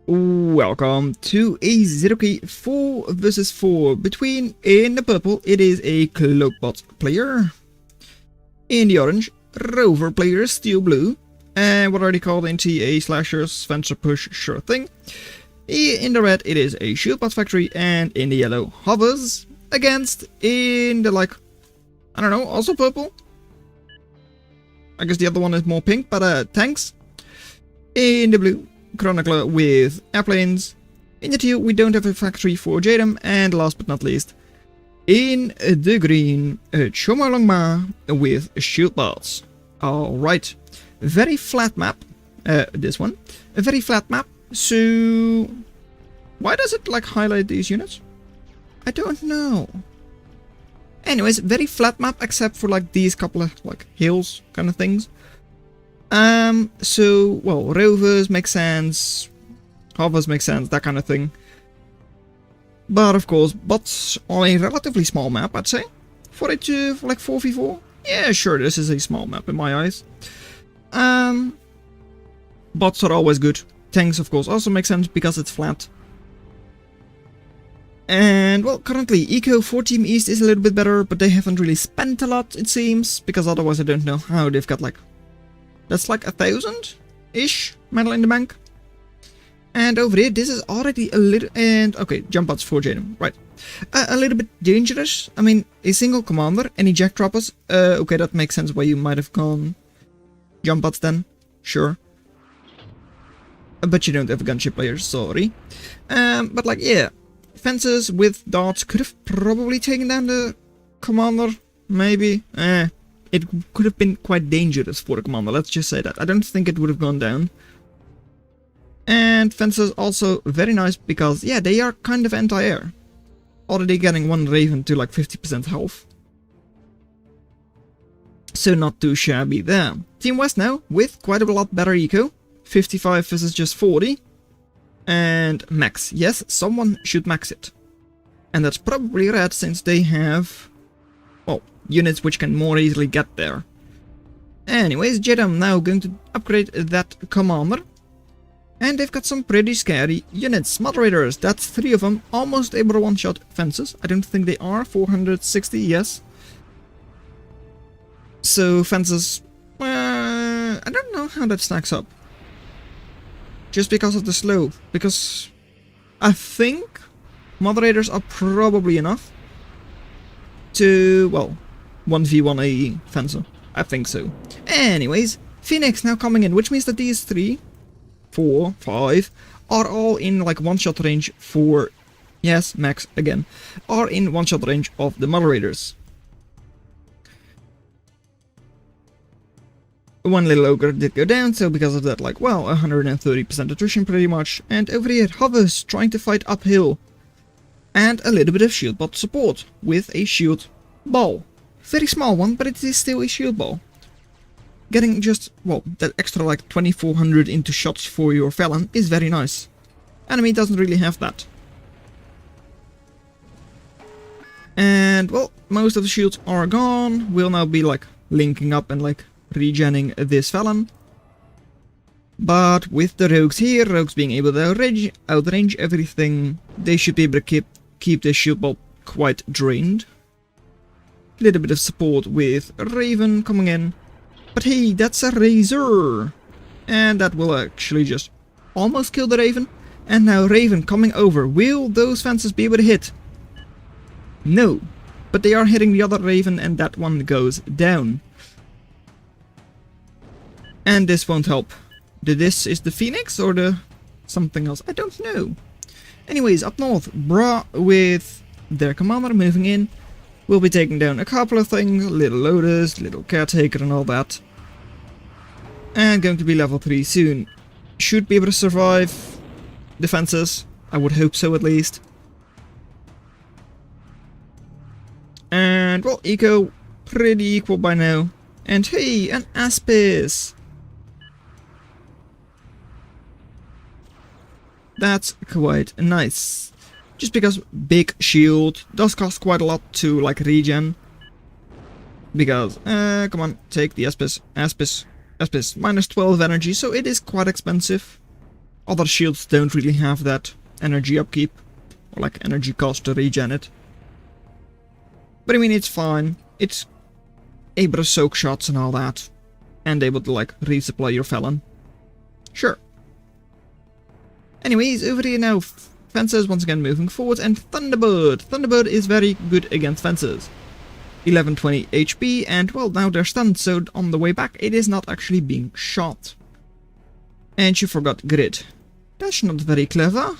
Welcome to a zerok 4 versus 4 between, in the purple, it is a cloakbot player. In the orange, rover player, steel blue. And what are they called in TA slashers, fencer push, sure thing. In the red, it is a shieldbot factory, and in the yellow, hovers against, in the I don't know, also purple. I guess the other one is more pink, but tanks. In the blue, chronicler with airplanes. In the teal, we don't have a factory for Jadam, and last but not least, in the green, Chomolongma with shieldbots. Alright, very flat map, this one, a very flat map, so why does it highlight these units? I don't know. Anyways, very flat map except for these couple of hills kind of things. So, well, rovers make sense, hovers make sense, that kind of thing. But of course, bots are a relatively small map, I'd say. For it to, 4v4? Yeah, sure, this is a small map in my eyes. Bots are always good. Tanks, of course, also make sense because it's flat. And, well, currently, Eco for Team East is a little bit better, but they haven't really spent a lot, it seems. Because otherwise I don't know how they've got, that's 1,000-ish metal in the bank. And over here, this is already a little... And, okay, jump bots for Jadam, right. A little bit dangerous. I mean, a single commander, any jack droppers. Okay, that makes sense why you might have gone jump bots then. Sure. But you don't have a gunship player, sorry. But yeah. Fences with darts could have probably taken down the commander. Maybe. It could have been quite dangerous for the commander, let's just say that. I don't think it would have gone down. And fences also very nice because, yeah, they are kind of anti-air. Already getting one Raven to 50% health. So not too shabby there. Team West now, with quite a lot better eco. 55 versus just 40. And max. Yes, someone should max it. And that's probably red since they have, well, units which can more easily get there. Anyways, Jadam now going to upgrade that commander. And they've got some pretty scary units. Moderators, that's 3 of them, almost able to one-shot fences. I don't think they are, 460, yes. So fences, I don't know how that stacks up. Just because of the slow, because I think moderators are probably enough to, well, 1v1 a fencer. I think so. Anyways, Phoenix now coming in, which means that these 3, 4, 5 are all in one-shot range for, yes, max again, are in one-shot range of the moderators. One little ogre did go down, so because of that, 130% attrition pretty much. And over here, hovers trying to fight uphill. And a little bit of shield bot support with a shield ball. Very small one, but it is still a shield ball. Getting just, well, that extra 2400 into shots for your Felon is very nice. Enemy doesn't really have that. And, well, most of the shields are gone. We'll now be linking up and regenning this Felon. But with the rogues here, rogues being able to outrange everything, they should be able to keep this shield ball quite drained. Little bit of support with Raven coming in. But hey, that's a Razor! And that will actually just almost kill the Raven. And now Raven coming over. Will those fences be able to hit? No. But they are hitting the other Raven and that one goes down. And this won't help. This is the Phoenix or the something else? I don't know. Anyways, up north, Bra with their commander moving in. We'll be taking down a couple of things, little loaders, little caretaker and all that. And going to be level 3 soon. Should be able to survive defenses. I would hope so at least. And, well, eco, pretty equal by now. And hey, an Aspis! That's quite nice. Just because big shield does cost quite a lot to regen. Because, come on, take the Aspis, minus 12 energy, so it is quite expensive. Other shields don't really have that energy upkeep, or like energy cost to regen it. But I mean, it's fine. It's able to soak shots and all that, and able to like resupply your felon. Sure. Anyways, over here now, Fencers once again moving forward, and Thunderbird. Thunderbird is very good against Fencers. 1120 HP, and well, now they're stunned, so on the way back it is not actually being shot. And she forgot grid. That's not very clever.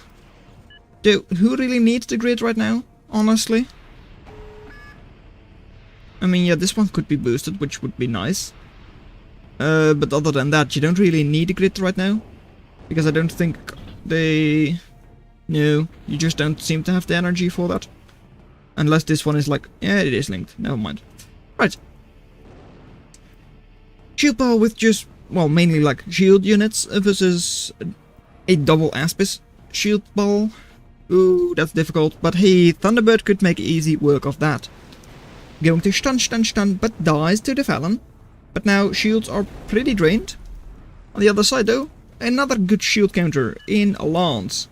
Though, who really needs the grid right now, honestly? I mean, yeah, this one could be boosted, which would be nice. But other than that, you don't really need a grid right now. Because I don't think they... No, you just don't seem to have the energy for that. Unless this one is like... Yeah, it is linked. Never mind. Right. Shield ball with just... Well, mainly like shield units versus a double aspis shield ball. Ooh, that's difficult. But hey, Thunderbird could make easy work of that. Going to stun, but dies to the Felon. But now shields are pretty drained. On the other side though, another good shield counter in a Lance.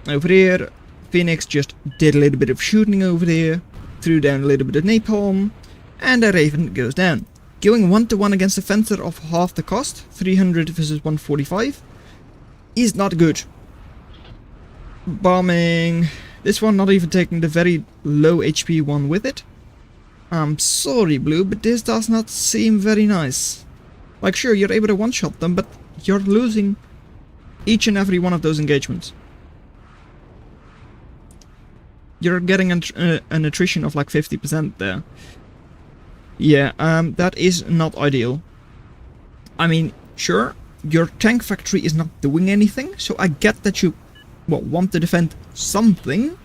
Over here, Phoenix just did a little bit of shooting over there, threw down a little bit of napalm, and the Raven goes down. Going 1-to-1 against a Fencer of half the cost, 300 versus 145, is not good. Bombing this one, not even taking the very low HP one with it. I'm sorry, Blue, but this does not seem very nice. Like, sure, you're able to one-shot them, but you're losing each and every one of those engagements. You're getting an attrition of like 50% there. Yeah, that is not ideal. I mean, sure, your tank factory is not doing anything, so I get that you, well, want to defend something,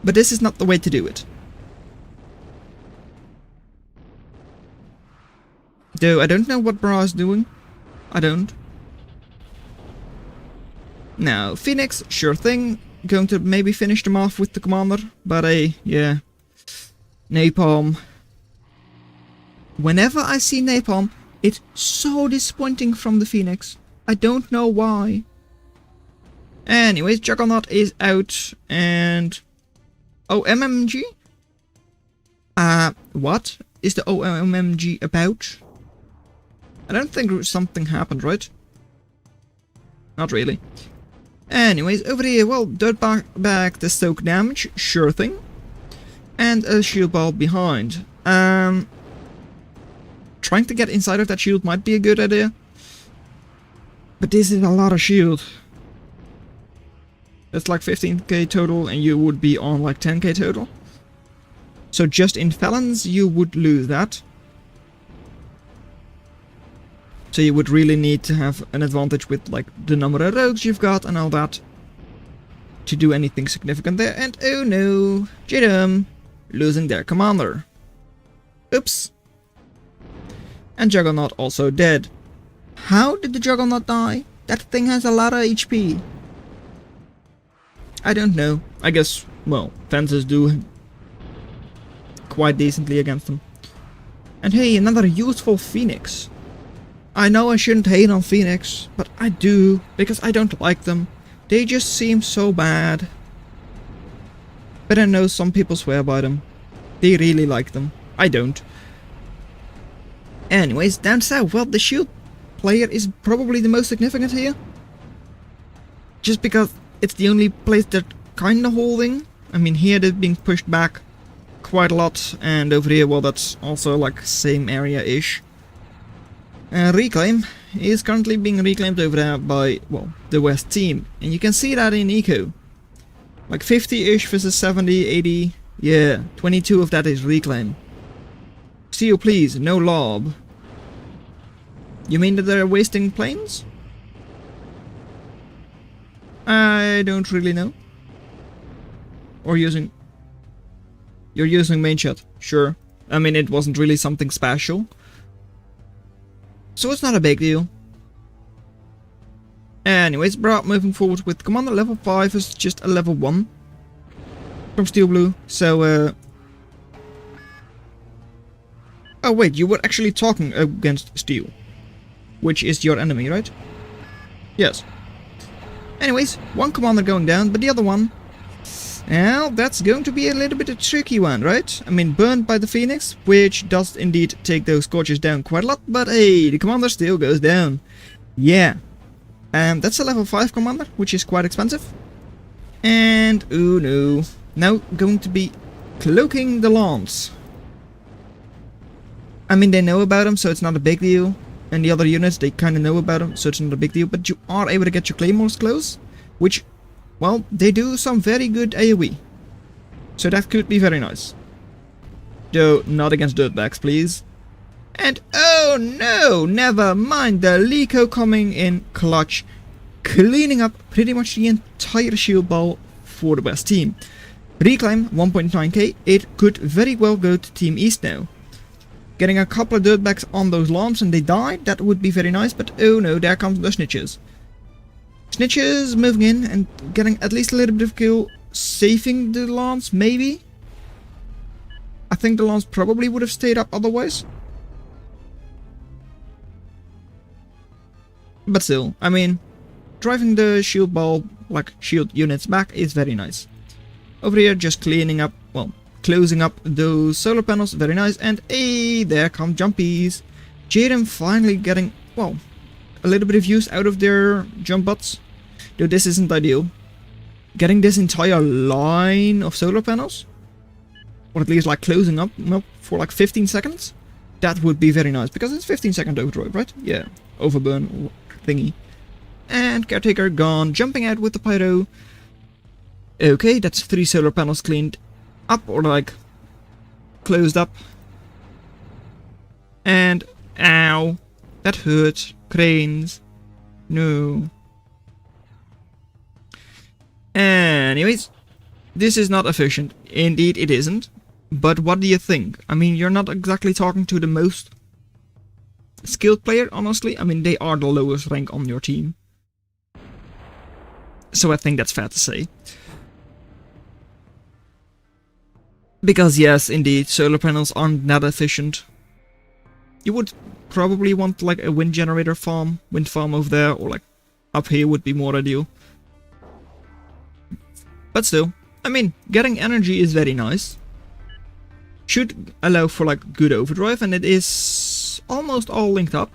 but this is not the way to do it. Though I don't know what Bra is doing. I don't. Now, Phoenix, sure thing. Going to maybe finish them off with the commander, but yeah. Napalm. Whenever I see napalm, it's so disappointing from the Phoenix. I don't know why. Anyways, Jugglenaut is out, and... Oh, MMG? What is the OMMG about? I don't think something happened, right? Not really. Anyways, over here, well, dirt back to soak damage, sure thing. And a shield ball behind. Trying to get inside of that shield might be a good idea. But this is a lot of shield. That's like 15k total, and you would be on like 10k total. So just in Felons, you would lose that. So you would really need to have an advantage with like the number of rogues you've got and all that to do anything significant there. And oh no, Jidam losing their commander. Oops. And Juggernaut also dead. How did the Juggernaut die? That thing has a lot of HP. I don't know. I guess, well, Fencers do quite decently against them. And hey, another useful Phoenix. I know I shouldn't hate on Phoenix, but I do, because I don't like them. They just seem so bad. But I know some people swear by them. They really like them. I don't. Anyways, down south, well, the shield player is probably the most significant here. Just because it's the only place they're kinda holding. I mean, here they're being pushed back quite a lot, and over here, well, that's also like same area-ish. Reclaim is currently being reclaimed over there by, well, the West team. And you can see that in eco. Like 50-ish versus 70, 80. Yeah, 22 of that is reclaim. Steel, please, no lob. You mean that they're wasting planes? I don't really know. Or using... You're using main shot, sure. I mean, it wasn't really something special. So it's not a big deal. Anyways, Bra moving forward with Commander level 5 is just a level 1 from Steel Blue. So, oh wait, you were actually talking against Steel, which is your enemy, right? Yes. Anyways, one commander going down, but the other one... Well, that's going to be a little bit a tricky one, right? I mean, burned by the Phoenix, which does indeed take those Scorches down quite a lot, but hey, the commander still goes down. Yeah. That's a level 5 commander, which is quite expensive. And, oh no. Now going to be cloaking the lance. I mean, they know about him, so it's not a big deal. And the other units, they kind of know about him, so it's not a big deal. But you are able to get your claymores close, which... Well, they do some very good AoE. So that could be very nice. Though, not against dirtbags, please. And oh no! Never mind, the Lico coming in clutch. Cleaning up pretty much the entire shield ball for the West team. Reclaim 1.9k, it could very well go to Team East now. Getting a couple of dirtbags on those lamps and they die, that would be very nice, but oh no, there comes the snitches. Snitches moving in and getting at least a little bit of kill, saving the lance, maybe? I think the lance probably would have stayed up otherwise. But still, I mean, driving the shield ball, like shield units back, is very nice. Over here, just cleaning up, well, closing up those solar panels, very nice. And hey, there come jumpies. Jaden finally getting, well, a little bit of use out of their jump bots. Though this isn't ideal. Getting this entire line of solar panels, or at least like closing up for like 15 seconds, that would be very nice, because it's 15-second overdrive, right? Yeah, overburn thingy. And Caretaker gone, jumping out with the pyro. Okay, that's 3 solar panels cleaned up, or like closed up. And ow, that hurts. Cranes. No. Anyways, this is not efficient. Indeed it isn't. But what do you think? I mean, you're not exactly talking to the most skilled player, honestly. I mean, they are the lowest rank on your team. So I think that's fair to say. Because yes, indeed, solar panels aren't that efficient. You would probably want like a wind generator farm, wind farm over there, or like up here would be more ideal. But still, I mean, getting energy is very nice. Should allow for like good overdrive, and it is almost all linked up.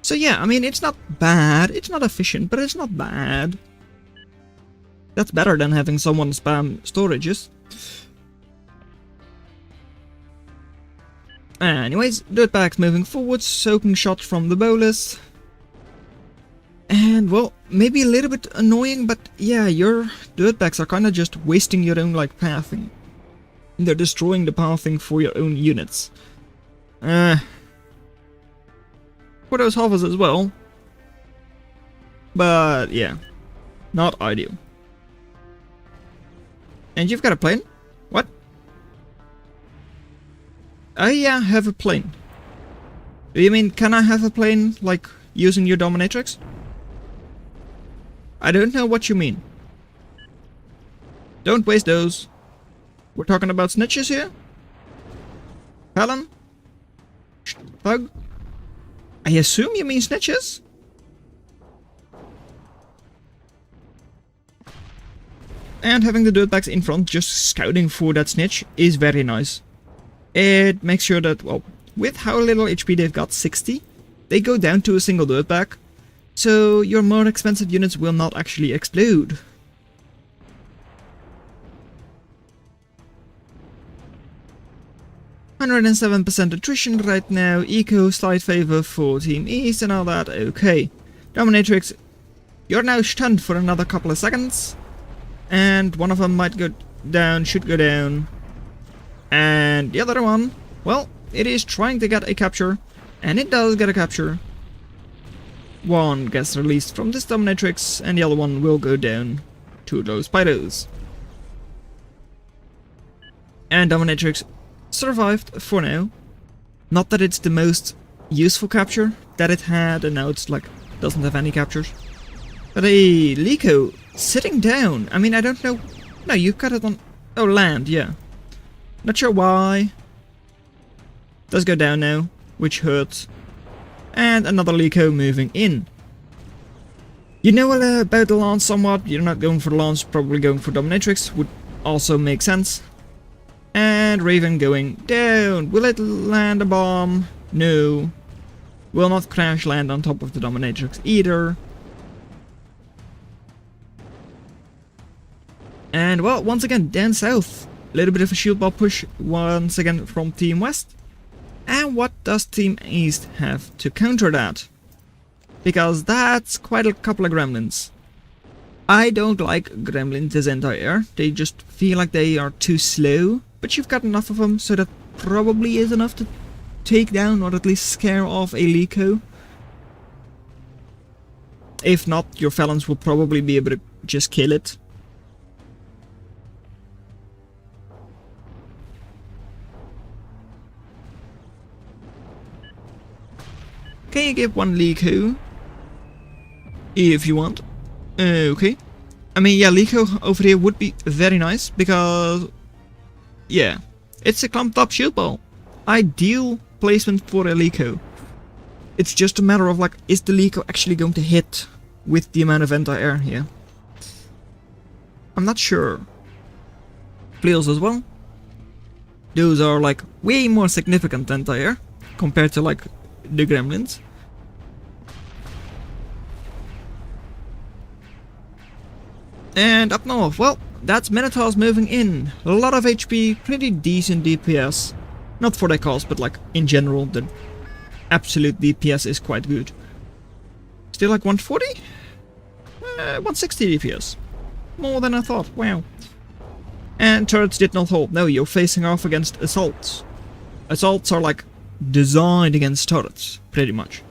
So yeah, I mean, it's not bad, it's not efficient, but it's not bad. That's better than having someone spam storages. Anyways, dirtbags moving forward, soaking shots from the bolus. And well, maybe a little bit annoying, but yeah, your dirtbags are kind of just wasting your own like pathing. They're destroying the pathing for your own units. For those hovers as well. But yeah, not ideal. And you've got a plane? What? Oh yeah, have a plane. Do you mean, can I have a plane, like, using your dominatrix? I don't know what you mean. Don't waste those. We're talking about snitches here? Helen? Thug? I assume you mean snitches? And having the dirtbags in front just scouting for that snitch is very nice. It makes sure that, well, with how little HP they've got, 60, they go down to a single dirtbag. So your more expensive units will not actually explode. %107% attrition right now, eco slight favor for Team East and all that, okay. Dominatrix, you're now stunned for another couple of seconds. And one of them might go down, should go down. And the other one, well, it is trying to get a capture. And it does get a capture. One gets released from this dominatrix, and the other one will go down to those pyros. And dominatrix survived for now. Not that it's the most useful capture that it had, and now it's like doesn't have any captures. But a Lico sitting down. I mean, I don't know. No, you got it on. Oh, land, yeah. Not sure why. Does go down now, which hurts. And another Lico moving in. You know about the launch somewhat. You're not going for the launch, probably going for dominatrix. Would also make sense. And Raven going down. Will it land a bomb? No. Will not crash land on top of the dominatrix either. And well, once again, down south. A little bit of a shield ball push once again from Team West. And what does Team East have to counter that? Because that's quite a couple of gremlins. I don't like gremlins this entire. They just feel like they are too slow. But you've got enough of them, so that probably is enough to take down or at least scare off a Lico. If not, your Felons will probably be able to just kill it. Can you give one Lico? If you want. Okay. I mean, yeah, Lico over here would be very nice because... yeah, it's a clumped up shield ball. Ideal placement for a Lico. It's just a matter of like, is the Lico actually going to hit with the amount of anti-air here? I'm not sure. Flails as well. Those are like way more significant anti-air compared to like the gremlins. And up north, well, that's Minotaurs moving in. A lot of HP, pretty decent DPS. Not for their cost, but like in general, the absolute DPS is quite good. Still like 140? 160 DPS. More than I thought, wow. And turrets did not hold. No, you're facing off against assaults. Assaults are like designed against turrets, pretty much.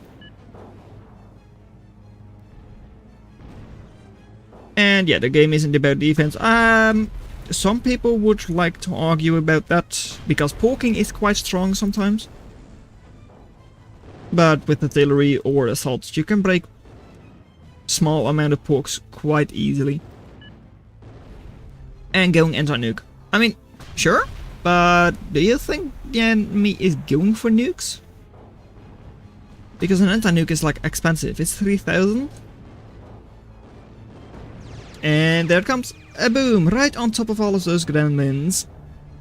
And yeah, the game isn't about defense. Some people would like to argue about that, because poking is quite strong sometimes. But with artillery or assaults, you can break small amount of pokes quite easily. And going anti-nuke. I mean, sure, but do you think the enemy is going for nukes? Because an anti-nuke is like expensive, it's 3,000. And there comes a boom right on top of all of those gremlins.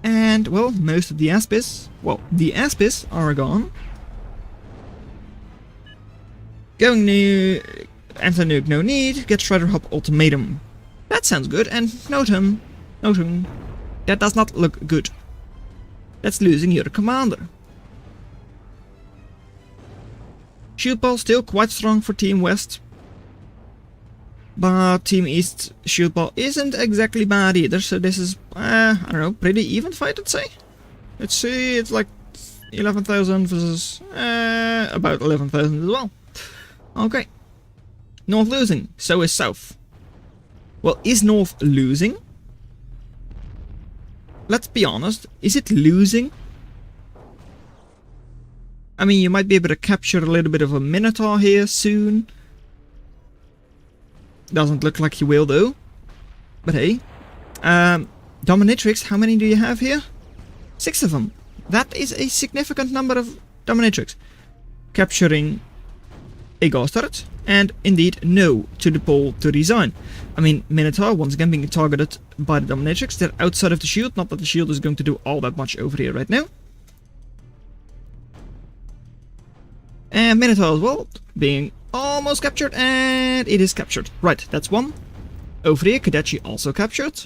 And, well, most of the Aspis, well, the Aspis are gone. Going new anti-nuke, no need. Get Shredder Hop ultimatum. That sounds good. And Notum. That does not look good. That's losing your commander. Shield ball still quite strong for Team West. But Team East shield ball isn't exactly bad either, so this is, I don't know, pretty even fight, I'd say. Let's see, it's like 11,000 versus about 11,000 as well. Okay. North losing, so is South. Well, is North losing? Let's be honest, is it losing? I mean, you might be able to capture a little bit of a Minotaur here soon. Doesn't look like you will though. But hey. Dominatrix, how many do you have here? 6 of them. That is a significant number of Dominatrix. Capturing a ghost turret. And indeed no to the pole to resign. I mean, Minotaur once again being targeted by the Dominatrix. They're outside of the shield. Not that the shield is going to do all that much over here right now. And Minotaur as well being almost captured, and it is captured. Right, that's one. Over here, Kadechi also captured.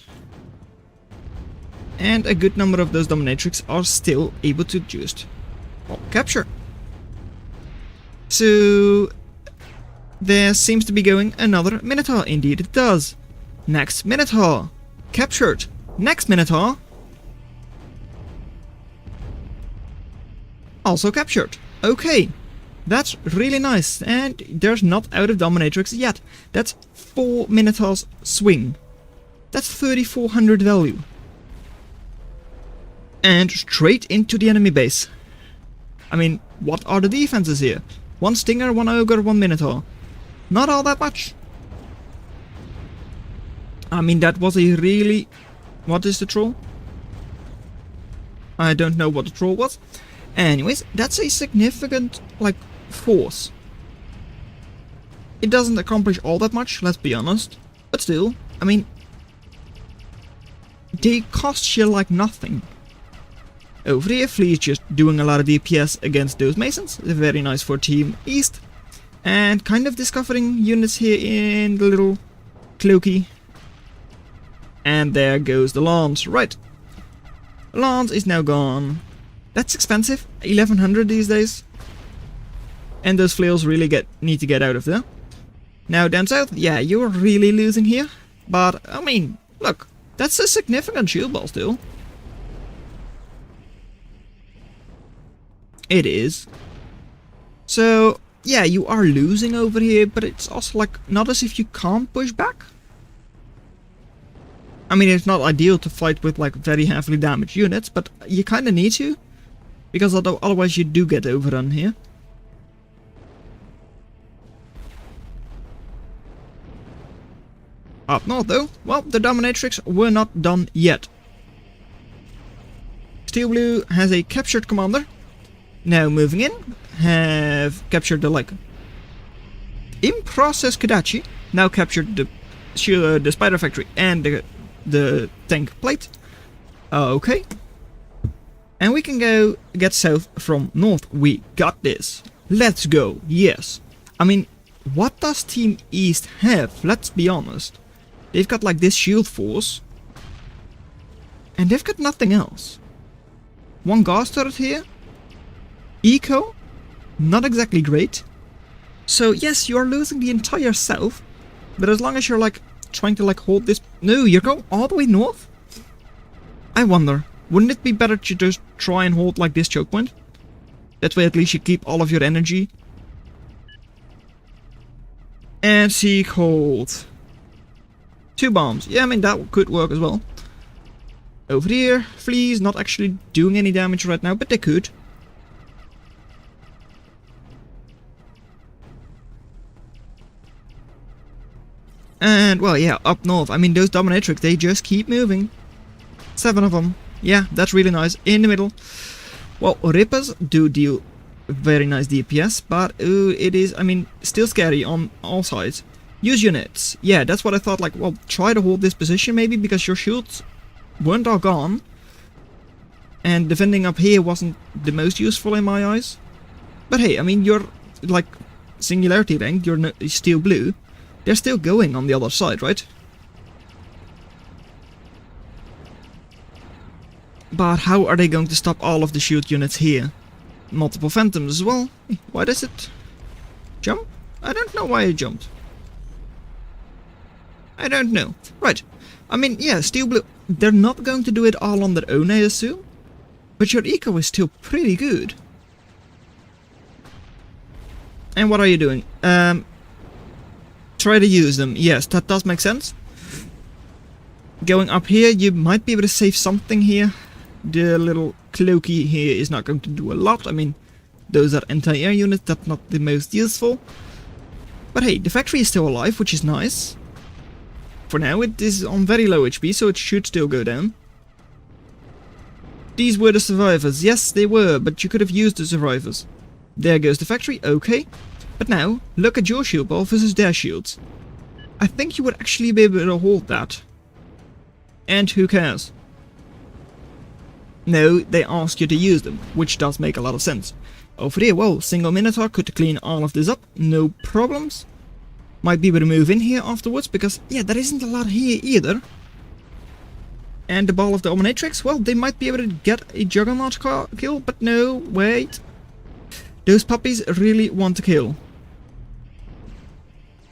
And a good number of those Dominatrix are still able to just capture. So there seems to be going another Minotaur. Indeed it does. Next Minotaur. Captured. Next Minotaur. Also captured. Okay. That's really nice, and there's not out of Dominatrix yet. That's 4 Minotaurs swing. That's 3,400 value. And straight into the enemy base. I mean, what are the defenses here? 1 Stinger, 1 Ogre, 1 Minotaur. Not all that much. I mean, that was a really... What is the troll? I don't know what the troll was. Anyways, that's a significant, like, force. It doesn't accomplish all that much, let's be honest. But still, I mean, they cost you like nothing. Over here, Flea is just doing a lot of DPS against those Masons. Very nice for Team East. And kind of discovering units here in the little cloaky. And there goes the Lance. Right. Lance is now gone. That's expensive. 1100 these days. And those flails really need to get out of there. Now down south, yeah, you're really losing here. But, I mean, look. That's a significant shield ball still. It is. So, yeah, you are losing over here, but it's also like not as if you can't push back. I mean, it's not ideal to fight with like very heavily damaged units, but you kind of need to, because otherwise you do get overrun here. Up north though, well, the dominatrix were not done yet. Steel Blue has a captured commander. Now moving in, have captured the like in-process Kodachi. Now captured the spider factory and the tank plate. Okay. And we can go get south from north. We got this. Let's go. Yes. I mean, what does Team East have? Let's be honest. They've got like this shield force. And they've got nothing else. One gas turret here. Eco, not exactly great. So yes, you're losing the entire south, but as long as you're like trying to like hold this... No, you're going all the way north? I wonder, wouldn't it be better to just try and hold like this choke point? That way at least you keep all of your energy. And seek hold. 2 bombs. Yeah, I mean that could work as well. Over here, Flea's not actually doing any damage right now, but they could. And, well, yeah, up north. I mean, those dominatrix, they just keep moving. 7 of them. Yeah, that's really nice. In the middle. Well, Rippers do deal very nice DPS, but it is, I mean, still scary on all sides. Use units. Yeah, that's what I thought, like, well, try to hold this position maybe, because your shields weren't all gone. And defending up here wasn't the most useful in my eyes. But hey, I mean, you're, like, singularity ranked, you're Steel Blue. They're still going on the other side, right? But how are they going to stop all of the shield units here? Multiple phantoms as well. Why does it jump? I don't know why it jumped. I don't know. Right. I mean, yeah, Steel Blue, they're not going to do it all on their own, I assume. But your eco is still pretty good. And what are you doing? Try to use them. Yes, that does make sense. Going up here, you might be able to save something here. The little cloaky here is not going to do a lot. I mean, those are anti-air units, that's not the most useful. But hey, the factory is still alive, which is nice. For now, it is on very low HP, so it should still go down. These were the survivors. Yes, they were, but you could have used the survivors. There goes the factory, okay. But now, look at your shield ball versus their shields. I think you would actually be able to hold that. And who cares? No, they ask you to use them, which does make a lot of sense. Over here, well, single Minotaur could clean all of this up, no problems. Might be able to move in here afterwards, because, yeah, there isn't a lot here either. And the ball of the Dominatrix, well, they might be able to get a Juggernaut kill, but no, wait. Those puppies really want to kill.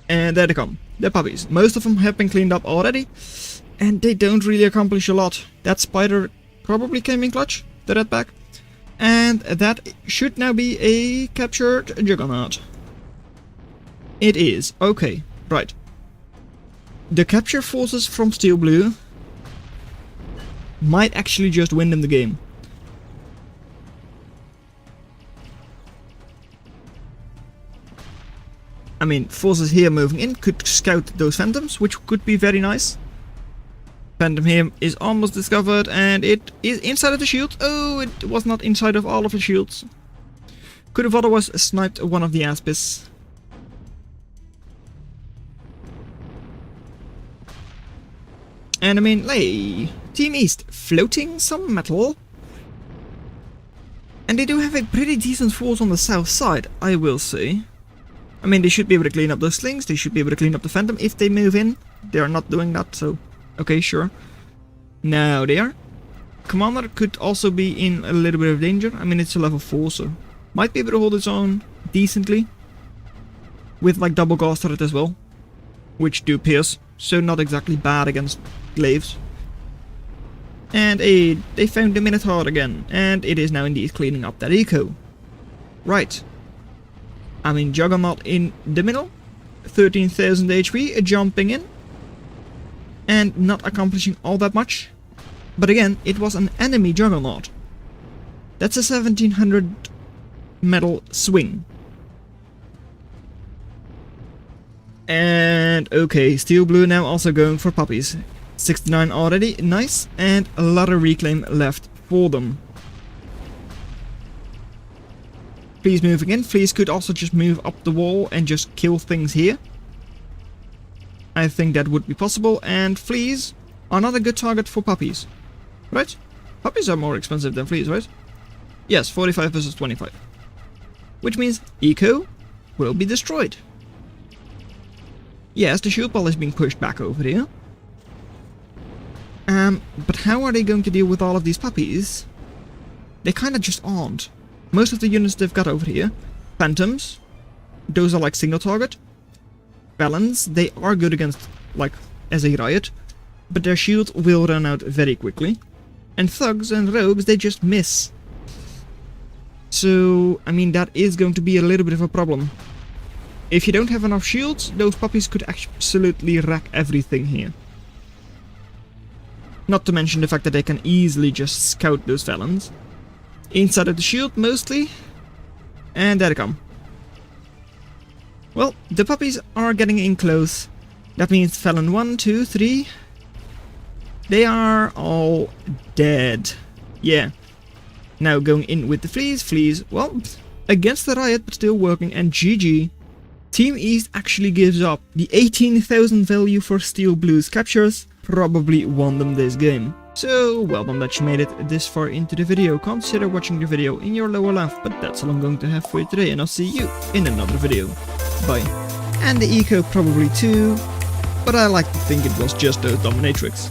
And there they come, the puppies. Most of them have been cleaned up already, and they don't really accomplish a lot. That spider probably came in clutch, the redback. And that should now be a captured Juggernaut. It is, okay, right. The capture forces from Steel Blue might actually just win them the game. I mean, forces here moving in could scout those phantoms, which could be very nice. Phantom here is almost discovered, and it is inside of the shield. Oh, it was not inside of all of the shields. Could have otherwise sniped one of the Aspis. And I mean, hey, Team East floating some metal. And they do have a pretty decent force on the south side, I will say. I mean, they should be able to clean up those slings, they should be able to clean up the Phantom if they move in. They are not doing that, so okay, sure. Now they are. Commander could also be in a little bit of danger. I mean, it's a level 4, so might be able to hold its own decently. With like double gas turret as well, which do pierce, so not exactly bad against glaives. And they found the Minotaur again, and it is now indeed cleaning up that eco. Right. I mean, Juggernaut in the middle, 13,000 HP, jumping in, and not accomplishing all that much. But again, it was an enemy Juggernaut. That's a 1700 metal swing. And okay, Steel Blue now also going for puppies. 69 already, nice, and a lot of reclaim left for them. Fleas moving in. Fleas could also just move up the wall and just kill things here. I think that would be possible, and fleas are not a good target for puppies. Right? Puppies are more expensive than fleas, right? Yes, 45 versus 25. Which means eco will be destroyed. Yes, the shield ball is being pushed back over here. But how are they going to deal with all of these puppies? They kinda just aren't. Most of the units they've got over here, Phantoms, those are like single target. Balance, they are good against, like, as a riot, but their shield will run out very quickly. And thugs and rogues, they just miss. So, I mean, that is going to be a little bit of a problem. If you don't have enough shields, those puppies could absolutely wreck everything here. Not to mention the fact that they can easily just scout those felons. Inside of the shield, mostly. And there they come. Well, the puppies are getting in close. That means felon 1, 2, 3. They are all dead. Yeah. Now going in with the fleas. Fleas, well, against the riot, but still working. And GG. Team East actually gives up. The 18,000 value for Steel Blue's captures probably won them this game. So, well done that you made it this far into the video. Consider watching the video in your lower left, but that's all I'm going to have for you today, and I'll see you in another video. Bye. And the eco probably too, but I like to think it was just a dominatrix.